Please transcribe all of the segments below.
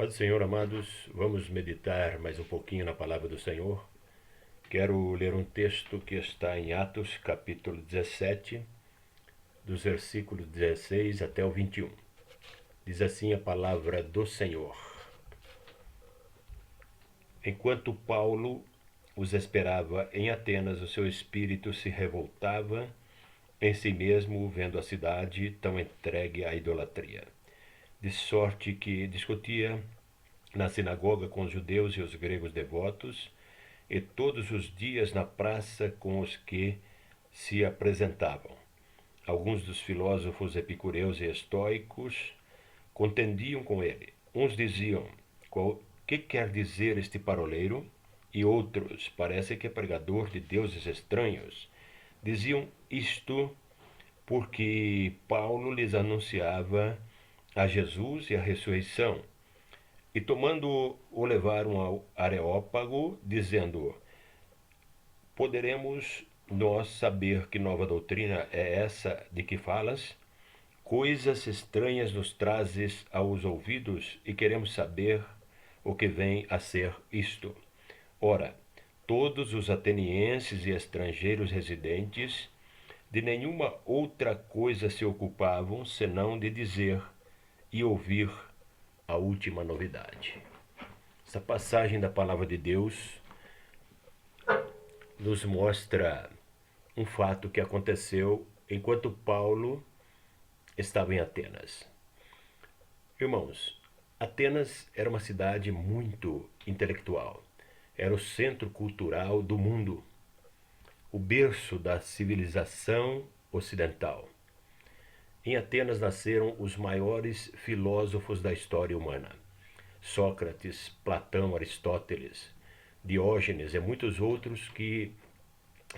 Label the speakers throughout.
Speaker 1: Paz do Senhor, amados, vamos meditar mais um pouquinho na palavra do Senhor. Quero ler um texto que está em Atos, capítulo 17, dos versículos 16 até o 21. Diz assim a palavra do Senhor. Enquanto Paulo os esperava em Atenas, o seu espírito se revoltava em si mesmo, vendo a cidade tão entregue à idolatria. De sorte que discutia na sinagoga com os judeus e os gregos devotos, e todos os dias na praça com os que se apresentavam. Alguns dos filósofos epicureus e estoicos contendiam com ele. Uns diziam: que quer dizer este paroleiro? E outros: parece que é pregador de deuses estranhos. Diziam isto porque Paulo lhes anunciava a Jesus e a ressurreição. E tomando o levaram ao Areópago, dizendo: poderemos nós saber que nova doutrina é essa de que falas? Coisas estranhas nos trazes aos ouvidos e queremos saber o que vem a ser isto. Ora, todos os atenienses e estrangeiros residentes de nenhuma outra coisa se ocupavam senão de dizer e ouvir a última novidade. Essa passagem da palavra de Deus nos mostra um fato que aconteceu enquanto Paulo estava em Atenas. Irmãos, Atenas era uma cidade muito intelectual. Era o centro cultural do mundo, o berço da civilização ocidental. Em Atenas nasceram os maiores filósofos da história humana: Sócrates, Platão, Aristóteles, Diógenes e muitos outros que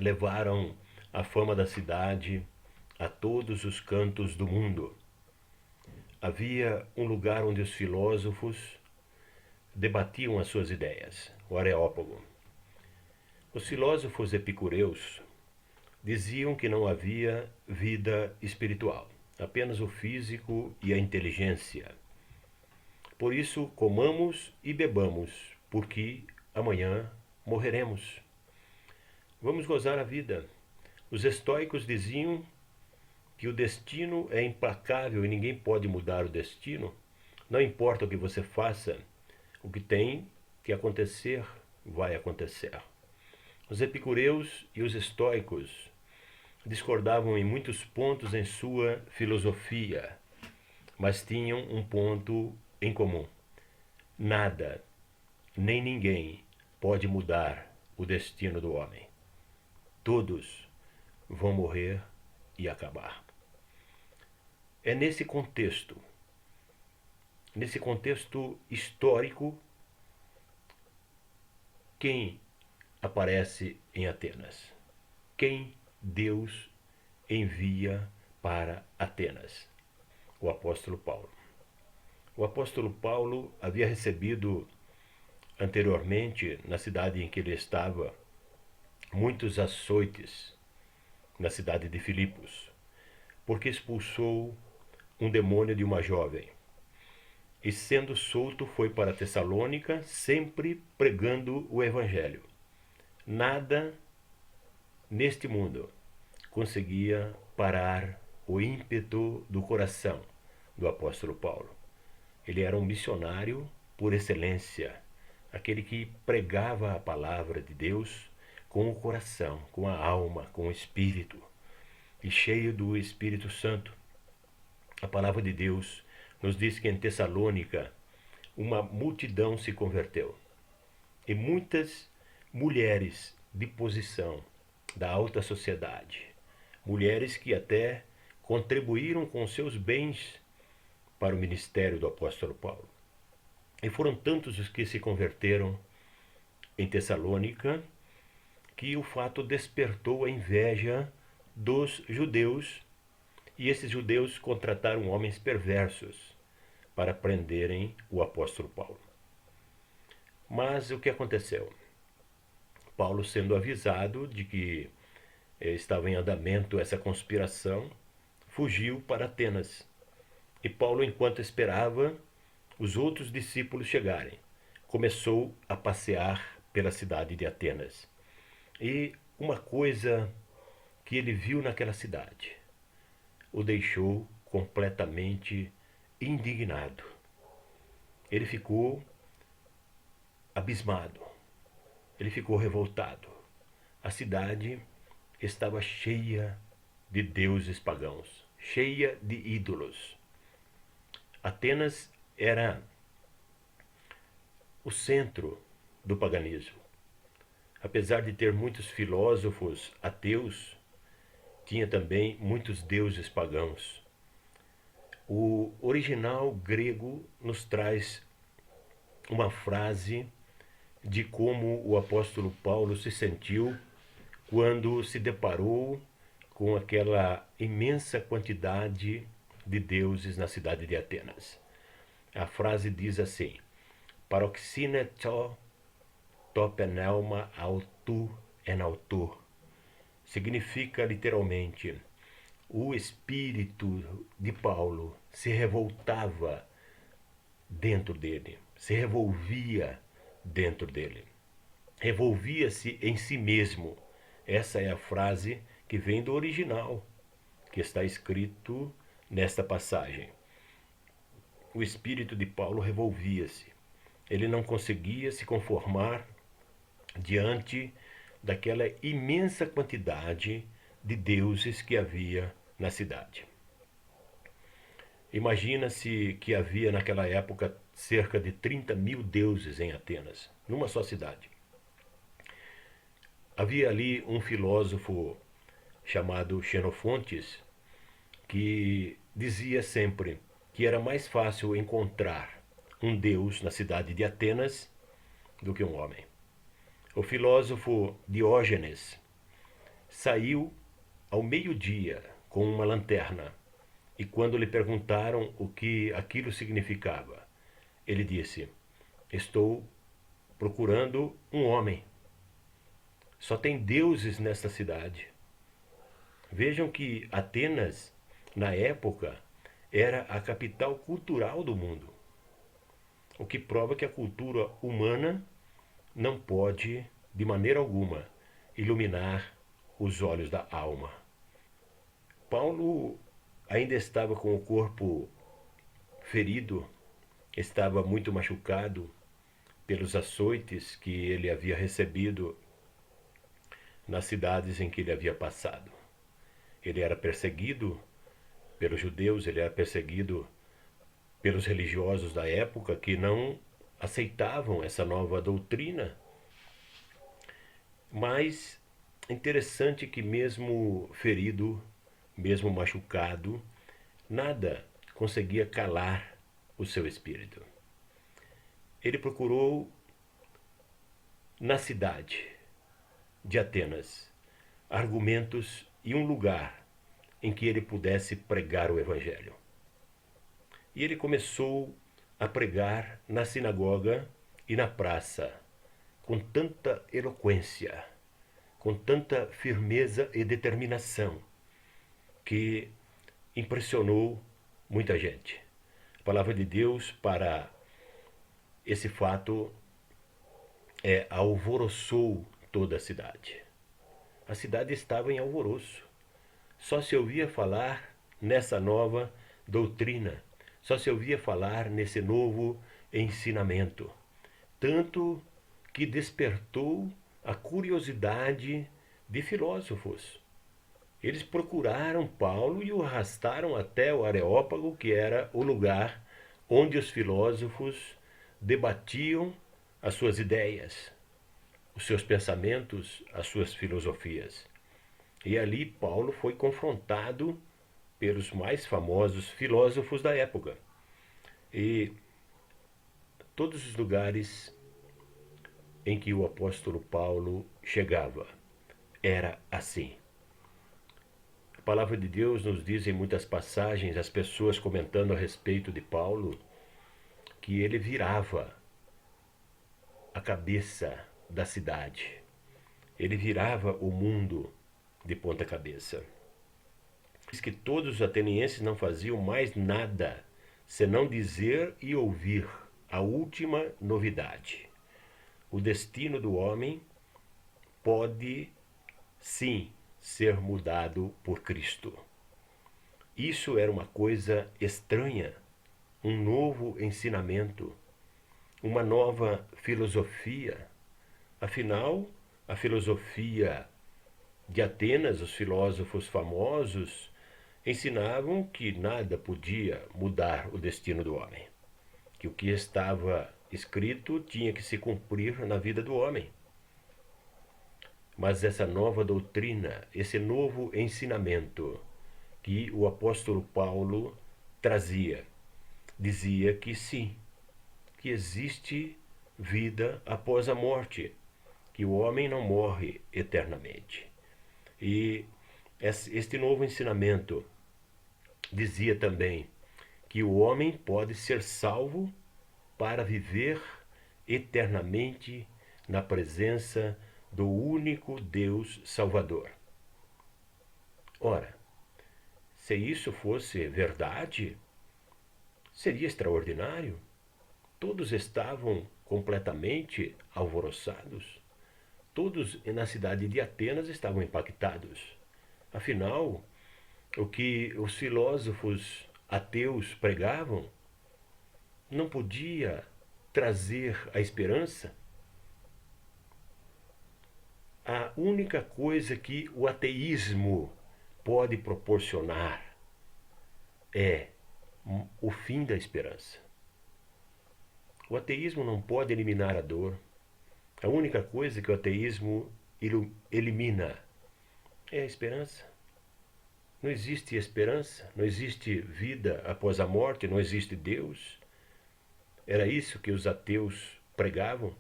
Speaker 1: levaram a fama da cidade a todos os cantos do mundo. Havia um lugar onde os filósofos debatiam as suas ideias, o Areópago. Os filósofos epicureus diziam que não havia vida espiritual, apenas o físico e a inteligência. Por isso, comamos e bebamos, porque amanhã morreremos. Vamos gozar a vida. Os estoicos diziam que o destino é implacável e ninguém pode mudar o destino. Não importa o que você faça, o que tem que acontecer, vai acontecer. Os epicureus e os estoicos discordavam em muitos pontos em sua filosofia, mas tinham um ponto em comum: nada, nem ninguém pode mudar o destino do homem. Todos vão morrer e acabar. É nesse contexto histórico, quem aparece em Atenas? Quem Deus envia para Atenas? O apóstolo Paulo. O apóstolo Paulo havia recebido anteriormente, na cidade em que ele estava, muitos açoites na cidade de Filipos, porque expulsou um demônio de uma jovem. E sendo solto, foi para Tessalônica, sempre pregando o evangelho. Nada neste mundo conseguia parar o ímpeto do coração do apóstolo Paulo. Ele era um missionário por excelência, aquele que pregava a palavra de Deus com o coração, com a alma, com o espírito, e cheio do Espírito Santo. A palavra de Deus nos diz que em Tessalônica uma multidão se converteu, e muitas mulheres de posição da alta sociedade, mulheres que até contribuíram com seus bens para o ministério do apóstolo Paulo. E foram tantos os que se converteram em Tessalônica que o fato despertou a inveja dos judeus, e esses judeus contrataram homens perversos para prenderem o apóstolo Paulo. Mas o que aconteceu? Paulo, sendo avisado de que estava em andamento essa conspiração, fugiu para Atenas. E Paulo, enquanto esperava, os outros discípulos chegarem, começou a passear pela cidade de Atenas. E uma coisa que ele viu naquela cidade o deixou completamente indignado. Ele ficou abismado, ele ficou revoltado. A cidade estava cheia de deuses pagãos, cheia de ídolos. Atenas era o centro do paganismo. Apesar de ter muitos filósofos ateus, tinha também muitos deuses pagãos. O original grego nos traz uma frase de como o apóstolo Paulo se sentiu quando se deparou com aquela imensa quantidade de deuses na cidade de Atenas. A frase diz assim: Paroxine to pneuma autu en autor. Significa literalmente: o espírito de Paulo se revoltava dentro dele, se revolvia dentro dele, revolvia-se em si mesmo. Essa é a frase que vem do original, que está escrito nesta passagem. O espírito de Paulo revolvia-se. Ele não conseguia se conformar diante daquela imensa quantidade de deuses que havia na cidade. Imagina-se que havia naquela época cerca de 30 mil deuses em Atenas, numa só cidade. Havia ali um filósofo chamado Xenofontes que dizia sempre que era mais fácil encontrar um deus na cidade de Atenas do que um homem. O filósofo Diógenes saiu ao meio-dia com uma lanterna e quando lhe perguntaram o que aquilo significava, ele disse: estou procurando um homem. Só tem deuses nesta cidade. Vejam que Atenas, na época, era a capital cultural do mundo, o que prova que a cultura humana não pode, de maneira alguma, iluminar os olhos da alma. Paulo ainda estava com o corpo ferido, estava muito machucado pelos açoites que ele havia recebido nas cidades em que ele havia passado. Ele era perseguido pelos judeus, ele era perseguido pelos religiosos da época que não aceitavam essa nova doutrina. Mas interessante que mesmo ferido, mesmo machucado, nada conseguia calar o seu espírito. Ele procurou na cidade de Atenas argumentos e um lugar em que ele pudesse pregar o evangelho. E ele começou a pregar na sinagoga e na praça, com tanta eloquência, com tanta firmeza e determinação, que impressionou muita gente. A palavra de Deus para esse fato alvoroçou toda a cidade. A cidade estava em alvoroço. Só se ouvia falar nessa nova doutrina, só se ouvia falar nesse novo ensinamento. Tanto que despertou a curiosidade de filósofos. Eles procuraram Paulo e o arrastaram até o Areópago, que era o lugar onde os filósofos debatiam as suas ideias, os seus pensamentos, as suas filosofias. E ali Paulo foi confrontado pelos mais famosos filósofos da época. E todos os lugares em que o apóstolo Paulo chegava, era assim. A palavra de Deus nos diz em muitas passagens, as pessoas comentando a respeito de Paulo, que ele virava a cabeça da cidade. Ele virava o mundo de ponta cabeça. Diz que todos os atenienses não faziam mais nada senão dizer e ouvir a última novidade. O destino do homem pode, sim, ser mudado por Cristo. Isso era uma coisa estranha, um novo ensinamento, uma nova filosofia. Afinal, a filosofia de Atenas, os filósofos famosos, ensinavam que nada podia mudar o destino do homem, que o que estava escrito tinha que se cumprir na vida do homem. Mas essa nova doutrina, esse novo ensinamento que o apóstolo Paulo trazia, dizia que sim, que existe vida após a morte, que o homem não morre eternamente. E este novo ensinamento dizia também que o homem pode ser salvo para viver eternamente na presença do único Deus Salvador. Ora, se isso fosse verdade, seria extraordinário. Todos estavam completamente alvoroçados. Todos na cidade de Atenas estavam impactados. Afinal, o que os filósofos ateus pregavam não podia trazer a esperança. A única coisa que o ateísmo pode proporcionar é o fim da esperança. O ateísmo não pode eliminar a dor. A única coisa que o ateísmo elimina é a esperança. Não existe esperança, não existe vida após a morte, não existe Deus. Era isso que os ateus pregavam,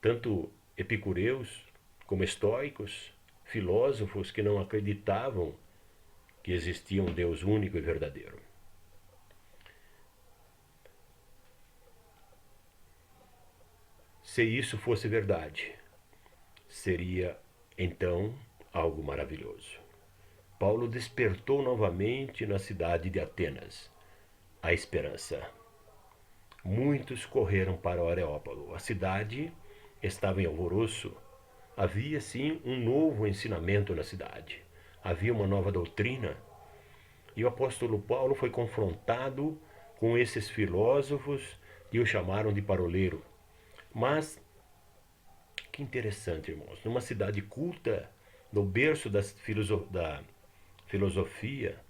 Speaker 1: tanto epicureus como estoicos, filósofos que não acreditavam que existia um Deus único e verdadeiro. Se isso fosse verdade, seria então algo maravilhoso. Paulo despertou novamente na cidade de Atenas a esperança. Muitos correram para o Areópago. A cidade estava em alvoroço. Havia sim um novo ensinamento na cidade. Havia uma nova doutrina. E o apóstolo Paulo foi confrontado com esses filósofos e o chamaram de paroleiro. Mas, que interessante, irmãos, numa cidade culta, no berço da filosofia,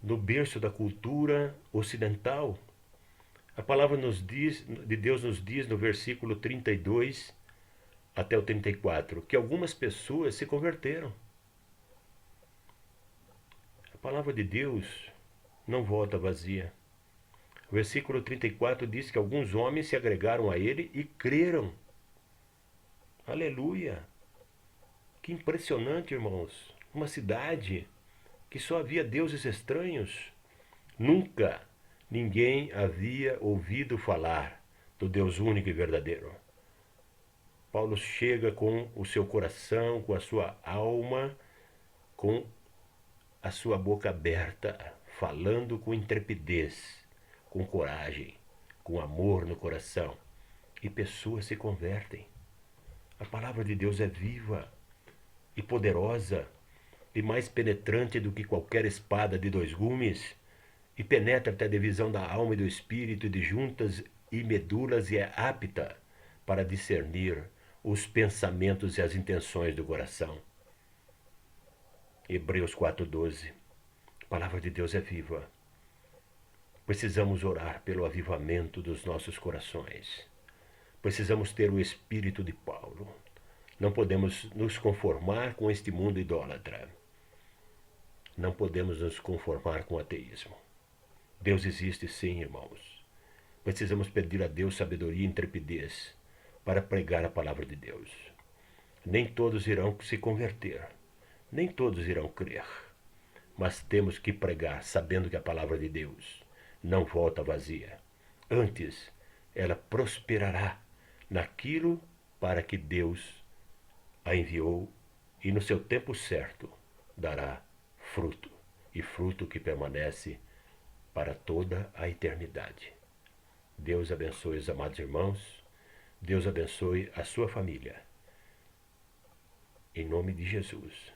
Speaker 1: no berço da cultura ocidental, a palavra de Deus nos diz no versículo 32 até o 34, que algumas pessoas se converteram. A palavra de Deus não volta vazia. O versículo 34 diz que alguns homens se agregaram a ele e creram. Aleluia! Que impressionante, irmãos. Uma cidade que só havia deuses estranhos. Nunca ninguém havia ouvido falar do Deus único e verdadeiro. Paulo chega com o seu coração, com a sua alma, com a sua boca aberta, falando com intrepidez, com coragem, com amor no coração. E pessoas se convertem. A palavra de Deus é viva e poderosa e mais penetrante do que qualquer espada de dois gumes, e penetra até a divisão da alma e do espírito, de juntas e medulas, e é apta para discernir os pensamentos e as intenções do coração. Hebreus 4:12. A palavra de Deus é viva. Precisamos orar pelo avivamento dos nossos corações. Precisamos ter o espírito de Paulo. Não podemos nos conformar com este mundo idólatra. Não podemos nos conformar com o ateísmo. Deus existe sim, irmãos. Precisamos pedir a Deus sabedoria e intrepidez para pregar a palavra de Deus. Nem todos irão se converter. Nem todos irão crer. Mas temos que pregar sabendo que a palavra de Deus não volta vazia. Antes, ela prosperará naquilo para que Deus a enviou, e no seu tempo certo dará fruto, e fruto que permanece para toda a eternidade. Deus abençoe os amados irmãos. Deus abençoe a sua família. Em nome de Jesus.